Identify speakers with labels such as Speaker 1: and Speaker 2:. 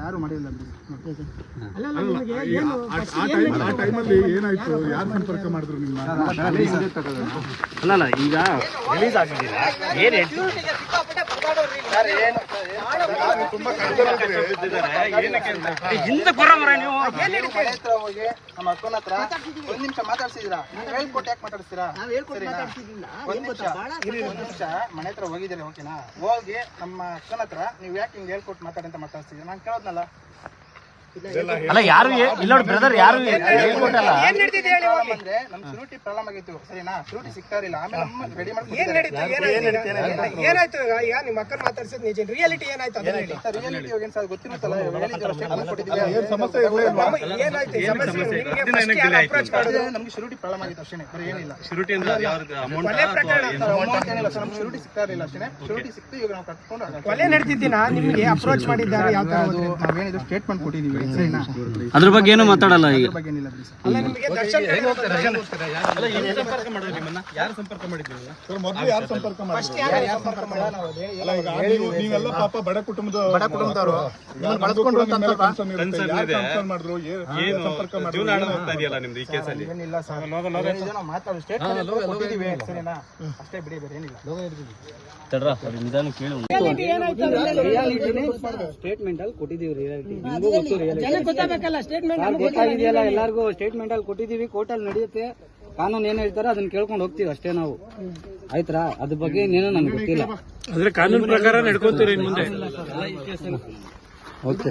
Speaker 1: ಯಾರು ಮಾಡಿಲ್ಲ
Speaker 2: ಆ ಟೈಮಲ್ಲಿ ಏನಾಯ್ತು? ಯಾರು ಸಂಪರ್ಕ ಮಾಡಿದ್ರು ನಿಮ್ಮ?
Speaker 3: ಅಲ್ಲ ಈಗ ರಿಲೀಸ್ ಆಗಿದ್ದೀರಾ ಏನು ಹಿಂದೆ ಬರೋರ ನೀವು
Speaker 1: ಮನೆ ಹತ್ರ ಹೋಗಿ ನಮ್ಮ ಅಕ್ಕನ ಹತ್ರ ಒಂದ್ ನಿಮಿಷ ಮಾತಾಡ್ಸಿದಿರಾ? ಹೇಳ್ಕೊಟ್ಟು ಯಾಕೆ ಮಾತಾಡ್ತೀರಾ? ಒಂದ್ ನಿಮಿಷ ಮನೆ ಹತ್ರ ಹೋಗಿದ್ದೀರಾ, ಓಕೆನಾ? ಹೋಗಿ ನಮ್ಮ ಅಕ್ಕನ ಹತ್ರ ನೀವು ಯಾಕೆ ಹಿಂಗೆ ಹೇಳ್ಕೊಟ್ಟು ಮಾತಾಡಿ ಅಂತ ಮಾತಾಡ್ಸಿದ್ದೀರಾ? ನಾನು ಕೇಳೋದ್ನಲ್ಲ.
Speaker 3: ಅಲ್ಲ ಯಾರು ಇಲ್ಲ ನೋಡಿ ಬ್ರದರ್, ಯಾರು ಹೇಳ್ಕೊಟ್ಟಲ್ಲ.
Speaker 1: ಅಂದ್ರೆ ನಮ್ ಶೂರಿಟಿ ಪ್ರಾಬ್ಲಮ್ ಆಗಿತ್ತು, ಸರಿನಾ? ಶೂರಿಟಿ ಸಿಗ್ತಾ ಇರಲಿಲ್ಲ. ಆಮೇಲೆ ನಮ್ಮ ರೆಡಿ
Speaker 4: ಏನಾಯ್ತು? ಈಗ ನಿಮ್ಮ ಅಕ್ಕನ ಮಾತಾಡ್ಸಿದ್ ನಿಜ, ರಿಯಾಲಿಟಿ ಏನಾಯ್ತು?
Speaker 1: ರಿಯಾಲಿಟಿ ಏನ್ ಸರ್ ಗೊತ್ತಿರುತ್ತಲ್ಲ, ನಮ್ಗೆ ಶೂರಿಟಿ ಪ್ರಾಬ್ಲಮ್ ಆಗಿತ್ತು ಅಷ್ಟೇ, ಬೇರೆ ಏನಿಲ್ಲ. ಶೂರಿಟಿ ಸಿಗ್ತಾ ಇರಲಿಲ್ಲ ಅಷ್ಟೇ. ಶೂರಿಟಿ ಸಿಕ್ತು, ಇವಾಗ ನಾವು ಕಟ್ಕೊಂಡು
Speaker 4: ಕೊಲೆ ನಡೆದಿದ್ದೀನ ನಿಮ್ಗೆ ಅಪ್ರೋಚ್ ಮಾಡಿದ್ದಾರೆ. ಯಾವ ತರ
Speaker 1: ನಾವೇನಿದು ಸ್ಟೇಟ್ಮೆಂಟ್ ಕೊಟ್ಟಿದೀವಿ,
Speaker 3: ಅದ್ರ ಬಗ್ಗೆ ಏನು ಮಾತಾಡಲ್ಲ ಈಗ.
Speaker 4: ಅಲ್ಲ ನಿಮಗೆ ದರ್ಶನ್
Speaker 2: ನೀವೆಲ್ಲ ಪಾಪ ಬಡ ಕುಟುಂಬದವರು
Speaker 1: ಏನಿಲ್ಲ ಸರ್, ಮಾತಾಡೋ ಸ್ಟೇಟ್ಮೆಂಟ್ ಕೊಟ್ಟಿದೀವಿ, ಸರಿನಾ? ಅಷ್ಟೇ ಬಿಡಿ, ಬೇರೆ ಏನಿಲ್ಲ.
Speaker 3: ನಿಧಾನ ಕೇಳು.
Speaker 5: ಸ್ಟೇಟ್ಮೆಂಟ್ ಅಲ್ಲಿ ಕೊಟ್ಟಿದೀವಿ, ರಿಯಾಲಿಟಿ ಗೊತ್ತಾಗಬೇಕಲ್ಲ. ಸ್ಟೇಟ್ಮೆಂಟ್ ಗೊತ್ತಾಗಿದೆಯಲ್ಲ ಎಲ್ಲರಿಗೂ. ಸ್ಟೇಟ್ಮೆಂಟ್ ಅಲ್ಲಿ ಕೊಟ್ಟಿದೀವಿ, ಕೋರ್ಟ್ ಅಲ್ಲಿ ನಡೆಯುತ್ತೆ. ಕಾನೂನು ಏನ್ ಹೇಳ್ತಾರೆ ಅದನ್ನ ಕೇಳ್ಕೊಂಡು ಹೋಗ್ತೀವಿ ಅಷ್ಟೇ ನಾವು, ಆಯ್ತಾ? ಅದ್ರ ಬಗ್ಗೆ ಇನ್ನೇನೋ ನಮ್ಗೆ ಗೊತ್ತಿಲ್ಲ.
Speaker 3: ಕಾನೂನು ಪ್ರಕಾರ ನಡ್ಕೊಂತೀರಿ ಮುಂದೆ.
Speaker 5: ಓಕೆ.